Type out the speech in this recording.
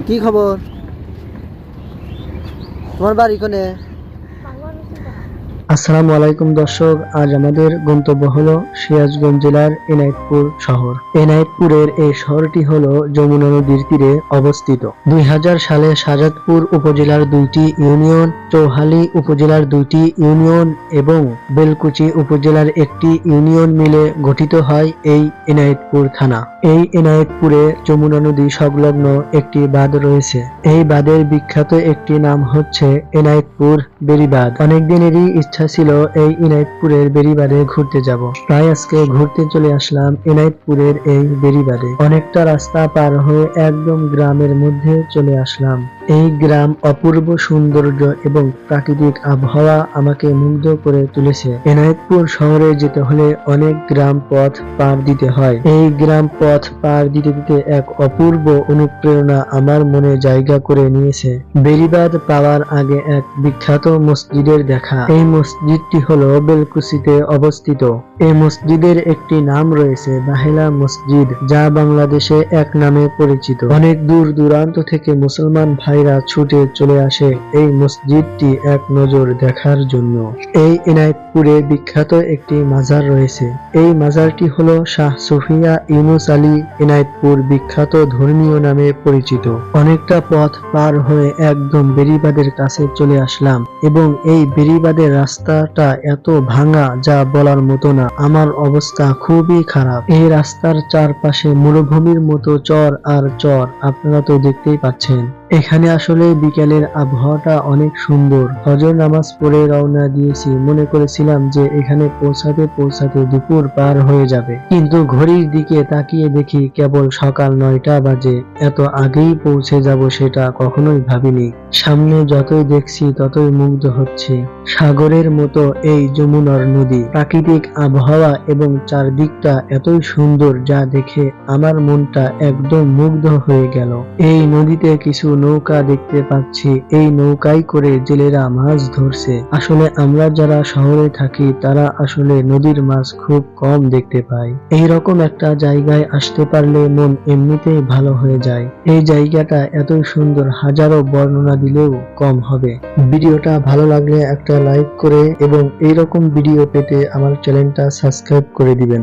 কি খবর? তোমার বাড়ি কোনে? আসসালামু আলাইকুম দর্শক, আজ আমাদের গন্তব্য হলো সিরাজগঞ্জ জেলার এনায়েতপুর শহর। এনায়েতপুরের এই শহরটি হলো যমুনা নদীর তীরে অবস্থিত। 2000 সালে শাহজাদপুর উপজেলার 2টি ইউনিয়ন, চৌহালি উপজেলার 2টি ইউনিয়ন এবং বেলকুচি উপজেলার 1টি ইউনিয়ন মিলে গঠিত হয় এই এনায়েতপুর থানা। এই এনায়েতপুরে যমুনা নদী সংলগ্ন একটি বাঁধ রয়েছে। এই বাঁধের বিখ্যাত একটি নাম হচ্ছে এনায়েতপুর বেড়িবাঁধ। অনেকদিনেরই ইচ্ছা ছিল এই এনায়েতপুরের বেড়িবাঁধে ঘুরতে যাব, তাই আজকে ঘুরতে চলে আসলাম এনায়েতপুরের এই বেড়িবাঁধে। অনেকটা রাস্তা পার হয়ে একদম গ্রামের মধ্যে চলে আসলাম। এই গ্রাম অপূর্ব সৌন্দর্য এবং প্রাকৃতিক আবহাওয়া আমাকে মুগ্ধ করে তুলেছে। এনায়েতপুর শহরে যেতে হলে অনেক গ্রাম পথ পার দিতে হয়। এই গ্রাম পথ পার দিতে দিতে এক অপূর্ব অনুপ্রেরণা আমার মনে জায়গা করে নিয়েছে। বেড়িবাঁধ পাওয়ার আগে এক বিখ্যাত মসজিদের দেখা। এই মসজিদটি হলো বেলকুচিতে অবস্থিত। এই মসজিদের একটি নাম রয়েছে বাহেলা মসজিদ, যা বাংলাদেশে এক নামে পরিচিত। অনেক দূর দূরান্ত থেকে মুসলমান ভাইরা ছুটে চলে আসে এই মসজিদটি এক নজর দেখার জন্য। এই এনায়েতপুরে বিখ্যাত একটি মাজার রয়েছে। এই মাজারটি হলো শাহ সুফিয়া ইউনুস আলী এনায়েতপুর বিখ্যাত ধর্মীয় নামে পরিচিত। অনেকটা পথ পার হয়ে একদম বেড়িবাঁধের কাছে চলে আসলাম এবং এই বেড়িবাঁধের রাস্তাটা এত ভাঙা যা বলার মতো না। আমার অবস্থা খুবই খারাপ। এই রাস্তার চারপাশে মরুভূমির মতো চর আর চর, আপনারা তো দেখতেই পাচ্ছেন। এখানে আসলে বিকেলের আবহাওয়াটা অনেক সুন্দর। ফজর নামাজ পড়ে রওনা দিয়েছি, মনে করেছিলাম যে এখানে পৌঁছাতে পৌঁছাতে দুপুর পার হয়ে যাবে, কিন্তু ঘড়ির দিকে তাকিয়ে দেখি কেবল সকাল 9টা বাজে। এত আগেই পৌঁছে যাব সেটা কখনোই ভাবিনি। সামনে যতই দেখছি ততই মুগ্ধ হচ্ছে। সাগরের মতো এই যমুনার নদী, প্রাকৃতিক আবহাওয়া এবং চারদিকটা এতই সুন্দর যা দেখে আমার মনটা একদম মুগ্ধ হয়ে গেল। এই নদীতে কিছু নৌকা দেখতে পাচ্ছি, এই নৌকায় করে জেলেরা মাছ ধরছে। আসলে আমরা যারা শহরে থাকি তারা আসলে নদীর মাছ খুব কম দেখতে পাই। এইরকম একটা জায়গায় আসতে পারলে মন এমনিতেই ভালো হয়ে যায়। এই জায়গাটা এতই সুন্দর, হাজারো বর্ণনা দিলেও কম হবে। ভিডিওটা ভালো লাগলে একটা লাইক করে এবং এইরকম ভিডিও পেতে আমার চ্যানেলটা সাবস্ক্রাইব করে দিবেন।